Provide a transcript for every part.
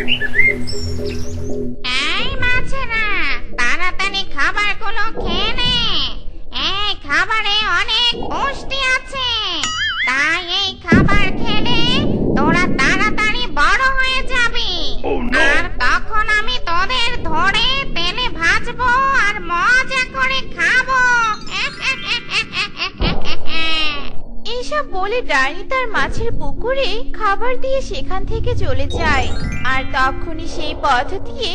এই মাছেরা, তাড়াতাড়ি খাবারগুলো খেয়ে নে। এই খাবারে অনেক পুষ্টি আছে, তাই এই খাবার খেলে তোরা তাড়াতাড়ি বড় হয়ে যাবি। আর তখন আমি তোদের ধরে তেলে ভাজবো আর মজা করে খাবো। এইসব বলে ডাইনি তার মাছের পুকুরে খাবার দিয়ে সেখান থেকে চলে যায়। আর তখনই সেই পথ দিয়ে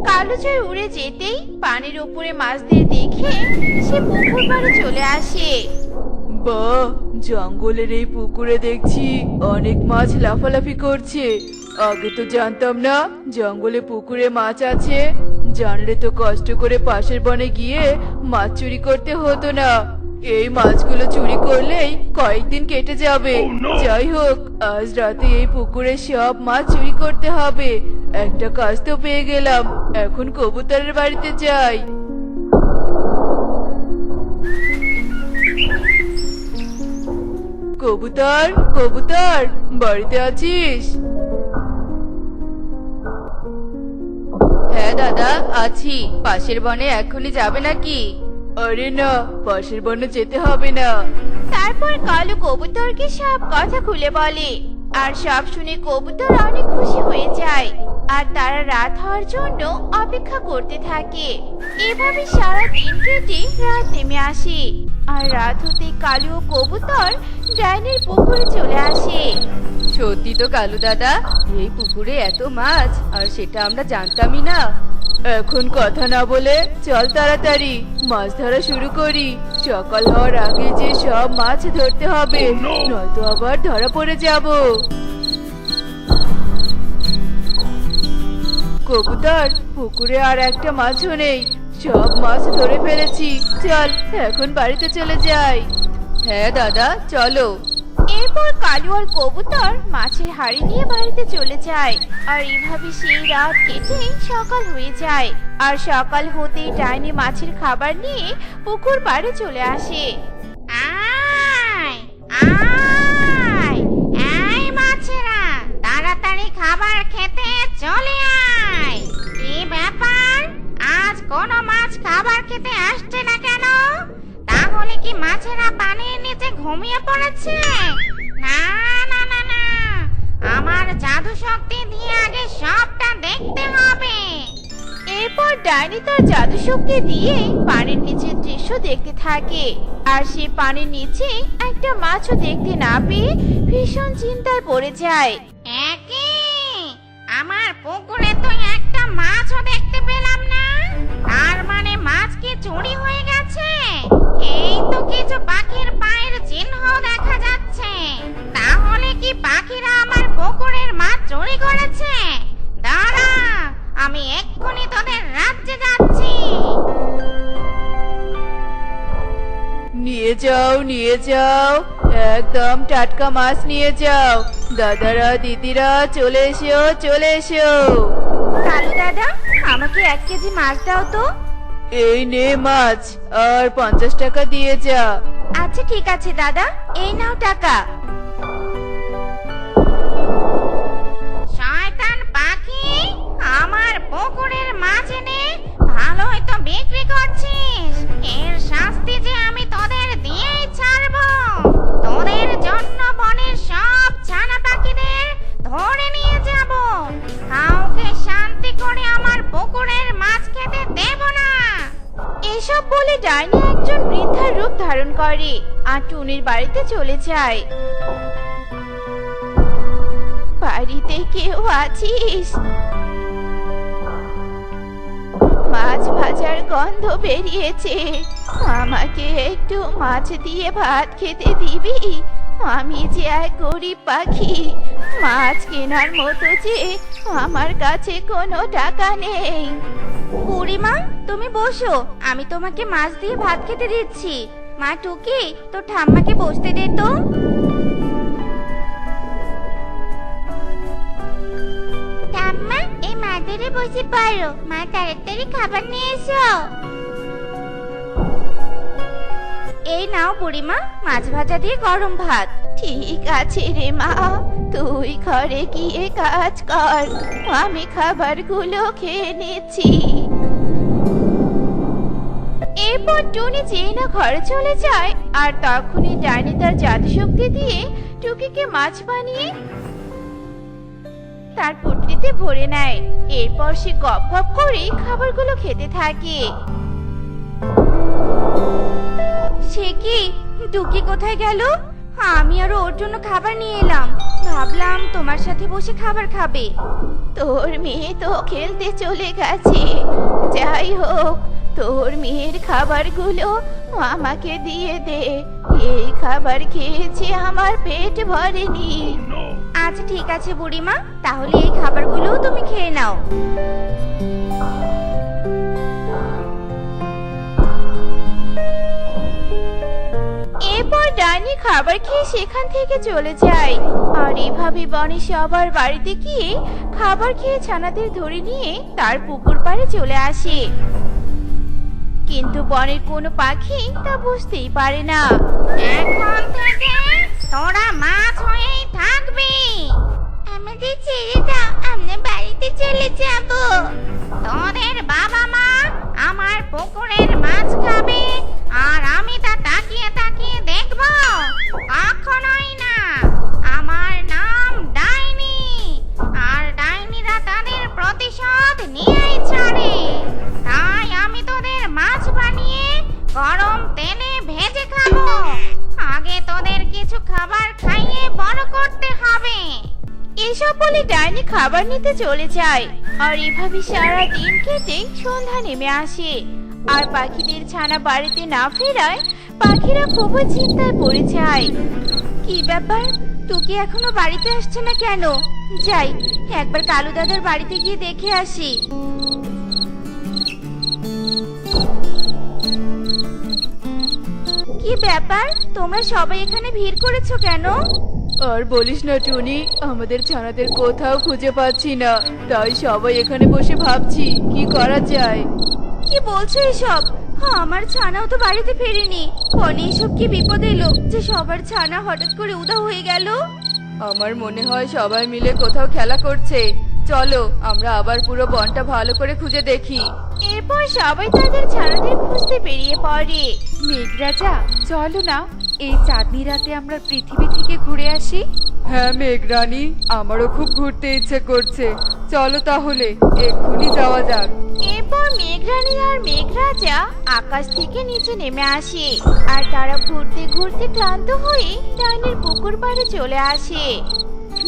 কালোজয় উড়ে যেতেই পানির উপরে মাছদের দেখে সে পুকুর পাড়ে চলে আসে। বাহ, জঙ্গলের এই পুকুরে দেখছি অনেক মাছ লাফালাফি করছে। আগে তো জানতাম না জঙ্গলে পুকুরে মাছ আছে। জানলে তো কষ্ট করে পাশের বনে গিয়ে মাছ চুরি করতে হতো না। এই মাছগুলো চুরি করলেই কয়েকদিন কেটে যাবে। যাই হোক, আজ রাতে এই পুকুরে সব মাছ চুরি করতে হবে। একটা কাজ তো পেয়ে গেলাম, এখন কবুতরের বাড়িতে যাই। কবুতর, কবুতর, বাড়িতে আছিস? হ্যাঁ দাদা, আছি। পাশের বনে এখনই যাবে নাকি? আরে না, পাশের বনে যেতে হবে না। তারপর কালু কবুতরকে সব কথা খুলে বলে। আর সব শুনে কবুতর অনেক খুশি হয়ে যায়। আর তারা রাত হওয়ার জন্য অপেক্ষা করতে থাকে। এভাবে সারা দিন কেটে রাত নেমে আসে। আর রাত হতে কালু ও কবুতর ডাইনির পুকুরে চলে আসে। সত্যি তো কালু দাদা, এই পুকুরে এত মাছ, আর সেটা আমরা জানতামই না। এখন কথা না বলে চল তাড়াতাড়ি মাছ ধরা শুরু করি। সকাল হওয়ার আগে যে সব মাছ ধরতে হবে, নয়তো আবার ধরা পড়ে যাব। কবুতর, পুকুরে আর একটা মাছও নেই। সব মাছ ধরে ফেলেছি, চল এখন বাড়িতে চলে যাই। হ্যাঁ দাদা, চলো। এরপর কালু আর কবুতর মাছের হাড়ি নিয়ে বাড়িতে চলে যায়। আর এভাবে সেই রাত কেটে সকাল হয়ে যায়। আর সকাল হতেই ডাইনি মাছের খাবার নিয়ে পুকুর পাড়ে চলে আসে। আয় আয়, এই মাছেরা, তাড়াতাড়ি খাবার খেতে চলে আয়। কি ব্যাপার, আজ কোনো মাছ খাবার খেতে আসছে না কেন? তাহলে কি মাছেরা পানির নিচে ঘুমিয়ে পড়েছে? না না না না, আমার জাদু শক্তি দিয়ে আগে সবটা দেখতে হবে। এরপর ডাইনি তার জাদু শক্তি দিয়ে পানির নিচের দৃশ্য দেখতে থাকে। আর সে পানির নিচে একটা মাছও দেখতে না পেয়ে ভীষণ চিন্তায় পড়ে যায়। একই, আমার পুকুরে তো একটা মাছও দেখতে পেলাম না। তার মানে মাছ কি চুরি হয়ে গেছে? এই তো কিছু পাখির পায়ের চিহ্ন দেখা যাচ্ছে। তাহলে কি পাখিরা আমার পুকুরের মাছ চুরি করেছে? দাঁড়া, আমি এক্ষুনি তোদের রাজ্যে যাচ্ছি। নিয়ে যাও, নিয়ে যাও, একদম টাটকা মাছ নিয়ে যাও। দাদারা, দিদিরা, চলে এসো, চলে এসো। কালু দাদা, আমাকে 1 কেজি মাছ দাও তো। এই নে মাছ, আর 50 টাকা দিয়ে যা। আচ্ছা ঠিক আছে দাদা, এই নাও টাকা। শয়তান পাখি, আমার পুকুরের মাছ এনে ভালোই তো বিক্রি করছিস। এর শাস্তি যে আমি তোদের দিয়েই ছাড়বো। তোদের জন্য বনের সব ছানা পাখিদের ধরে নিয়ে যাব। কাউকে শান্তি করে আমার পুকুরের মাছ খেতে দেব না। এসব বলে ডাইনি একজন বৃদ্ধার রূপ ধারণ করে আর টুনির বাড়িতে চলে যায়। বাড়িতে কেউ আছিস? মাছ ভাজার গন্ধ বেরিয়েছে, আমাকে একটু মাছ দিয়ে ভাত খেতে দিবি? আমি যে এক গরিব পাখি, মাছ কেনার মতো যে আমার কাছে কোনো টাকা নেই। বুড়িমা, তুমি বসো, আমি তোমাকে মাছ দিয়ে ভাত খেতে দিচ্ছি। মা টুকি, তো ঠাম্মাকে বসতে দে তো। ঠাম্মা, এই মাদারে বসে পারো। মা তাড়াতাড়ি খাবার নিয়ে এসো। এই নাও বুড়িমা, মাছ ভাজা দিয়ে গরম ভাত। ঠিক আছে রে মা, তুই ঘরে গিয়ে কাজ কর, আমি খাবারগুলো খেয়ে নিচ্ছি। এরপর টুনি যেই না ঘরে চলে যায়, আর তখনই ডাইনি তার জাদুশক্তি দিয়ে টুকিকে মাছ বানিয়ে তার পুটলিতে ভরে নেয়। এরপর সে গপ গপ করে খাবারগুলো খেতে থাকে। সে কি, টুকি কোথায় গেল? আমি আরো ওর জন্য খাবার নিয়ে এলাম, ভাবলাম তোমার সাথে বসে খাবার খাবে। তোর মেয়ে তো খেলতে চলে গেছে। যাই হোক, তোর মেয়ের খাবারগুলো আমাকে দিয়ে দে। এই খাবার খেয়েছে আমার পেট ভরেনি। আচ্ছা ঠিক আছে বুড়িমা, তাহলে এই খাবারগুলো তুমি খেয়ে নাও। এরপর ডাইনি খাবার খেয়ে সেখান থেকে চলে যায়। আর এভাবে বনে সবার বাড়িতে গিয়ে খাবার খেয়ে ছানাদের ধরে নিয়ে তার পুকুর পাড়ে চলে আসে। কিন্তু বনের কোনো পাখি তা বুঝতেই পারে না। এখন থেকে তোরা মাছ হয়েই থাকবি। আমাদের ছেড়ে দাও, আমরা বাড়িতে চলে যাব। তোদের বাবা মা আমার পুকুরের মাছ খাবে, আর আমি তা তাকিয়ে তাকিয়ে দেখব? কখনোই না। আমার নাম ডাইনি, আর ডাইনিরা তাদের প্রতিশোধ নিয়েই ছাড়ে। তাই আমি তোদের মাছ বানিয়ে গরম তেলে ভেজে খাবো। আগে তোদের কিছু খাবার খাইয়ে বড় করতে হবে। এসব বলে ডাইনি খাবার নিতে চলে যায়। আর এভাবে সারা দিন কেটে সন্ধ্যা নেমে আসে। আর পাখিদের ছানা বাড়িতে না ফেরায় পাখিরা খুবই চিন্তায় পড়ে যায়। কি ব্যাপার, টুকি এখনো বাড়িতে আসছে না কেন? যাই, একবার কালু দাদার বাড়িতে গিয়ে দেখে আসি। কি ব্যাপার, তোমরা সবাই এখানে ভিড় করেছো কেন? আর বলিস না টুনি, আমাদের ছানাদের কোথাও খুঁজে পাচ্ছি না, তাই সবাই এখানে বসে ভাবছি কি করা যায়। কি বলছো এসব? আমার ছানাও তো বাড়িতে ফেরেনি। বনে এসব কি বিপদ এলো যে সবার ছানা হঠাৎ করে উধাও হয়ে গেল? আমার মনে হয় সবাই মিলে কোথাও খেলা করছে। চলো আমরা আবার পুরো বনটা ভালো করে খুঁজে দেখি। এরপর সবাই তাদের ছানাদের খুঁজতে বেরিয়ে পড়ে। মেঘরাজা, চলো না এই চাঁদনি রাতে আমরা পৃথিবী থেকে ঘুরে আসি। হ্যাঁ মেঘরানী, আমারও খুব ঘুরতে ইচ্ছে করছে। চলো তাহলে এক্ষুনি যাওয়া যাক। এরপর মেঘরানী আর মেঘরাজা আকাশ থেকে নিচে নেমে আসে। আর তারা ঘুরতে ঘুরতে ক্লান্ত হয়ে ডাইনির পুকুর পাড়ে চলে আসে।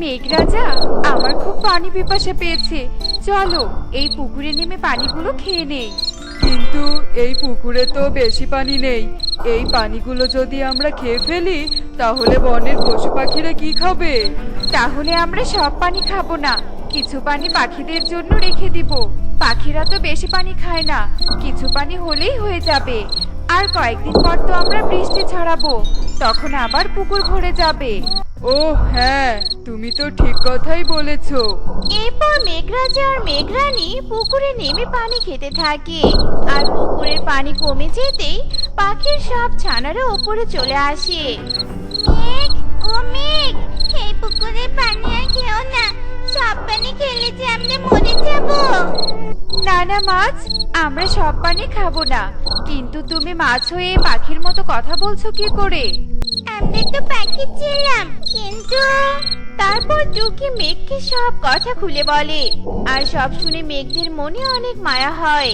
মেঘরাজা, আমার খুব পানি পিপাসা পেয়েছে, চলো এই পুকুরে নেমে পানিগুলো খেয়ে নেই। কিন্তু এই পুকুরে তো বেশি পানি নেই। এই পানিগুলো যদি আমরা খেয়ে ফেলি তাহলে বনের পশু পাখিরা কি খাবে? তাহলে আমরা সব পানি খাবো না, কিছু পানি পাখিদের জন্য রেখে দিব। পাখিরা তো বেশি পানি খায় না, কিছু পানি হলেই হয়ে যাবে। আর কয়েকদিন পর তো আমরা বৃষ্টি ছড়াবো, তখন আবার পুকুর ভরে যাবে। ও হ্যাঁ, তুমি তো ঠিক কথাই বলেছো। এরপর মেঘরাজা আর মেঘরানী পুকুরে নেমে পানি খেতে থাকে। আর পুকুরের পানি কমে যেতেই পাখির সব ছানারা উপরে চলে আসে। মেঘ, ও মেঘ, এই পুকুরে পানি আর খেও না। সব পানি খেলে যে আমরা মরে যাব। না না মাছ, আমরা সব পানি খাবো না। কিন্তু তুমি মাছ হয়ে পাখির মতো কথা বলছো কি করে? আমরা তো পাখি ছিলাম, কিন্তু তারপর টুকি মেঘকে সব কথা খুলে বলে। আর সব শুনে মেঘদের মনে অনেক মায়া হয়।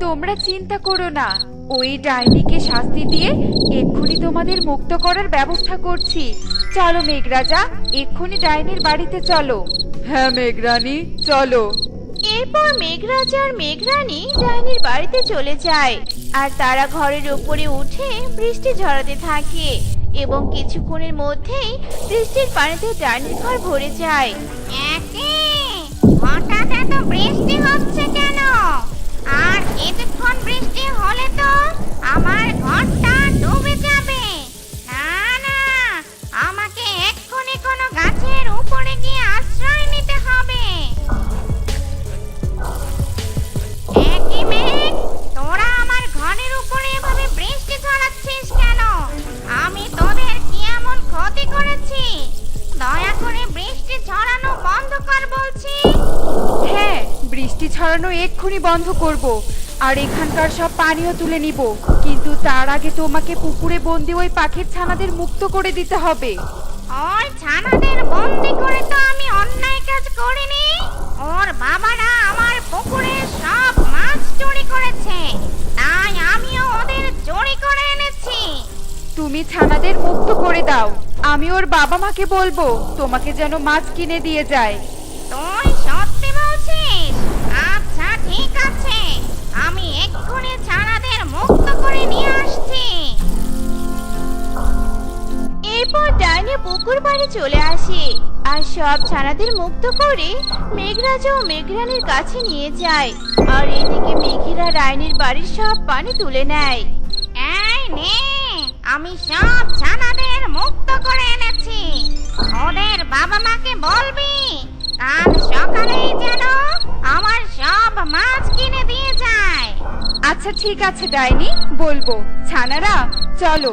তোমরা চিন্তা করো না, ওই ডাইনিকে শাস্তি দিয়ে এক্ষুনি তোমাদের মুক্ত করার ব্যবস্থা করছি। চলো মেঘরাজা, এক্ষুনি ডাইনির বাড়িতে চলো। হ্যাঁ মেঘরানী, চলো। এরপর মেঘরাজা আর মেঘরানী ডাইনির বাড়িতে চলে যায়। আর তারা ঘরের উপরে উঠে বৃষ্টি ঝরাতে থাকে। এবং কিছুক্ষণের মধ্যেই বৃষ্টির পানিতে ডাইনির ঘর ভরে যায়। একে হঠাৎ এত বৃষ্টি হচ্ছে কেন? আর এতক্ষণ বৃষ্টি হলে তো আমার ঘরটা ডুবে যাবে। না না, আমাকে এক্ষুনি কোনো গাছের উপরে গিয়ে আশ্রয় নিতে হবে। একই মেঘ, তোরা আমার ঘরের উপরে এভাবে বৃষ্টি ছড়াচ্ছিস কেন? আমি তোদের কি এমন ক্ষতি করেছি? দয়া করে বৃষ্টি ছড়ানো এক্ষুনি বন্ধ করব আর এখানকার সব পানিও তুলে নিব, কিন্তু তার আগে তোমাকে পুকুরে বন্দি ওই পাখির ছানাদের মুক্ত করে দিতে হবে। ওই ছানাদের বন্দি করে তো আমি অন্যায় কাজ করিনি। ওর বাবারা আমার পুকুরে সব মাছ চুরি করেছে, তাই আমিও ওদের চুরি করে এনেছি। তুমি ছানাদের মুক্ত করে দাও, আমি ওর বাবা মাকে বলবো তোমাকে যেন মাছ কিনে দিয়ে যায়। তুই সত্যি বলছিস? আচ্ছা ঠিক আছে, আমি এক্ষুনি ছানাদের মুক্ত করে নিয়ে আসছি। এরপর ডাইনি পুকুর পাড়ে চলে আসে আর সব ছানাদের মুক্ত করে মেঘরাজা ও মেঘরানীর কাছে নিয়ে যায়। আর এদিকে মেঘেরা ডাইনির বাড়ির সব পানি তুলে নেয়। এই নে, আমি সব ছানাদের মুক্ত করে এনেছি। ওদের বাবা মাকে বলবি কাল সকালেই যেন আমার সব মাছ কিনে দিয়ে যায়। আচ্ছা ঠিক আছে ডাইনি, বলবো। ছানারা চলো,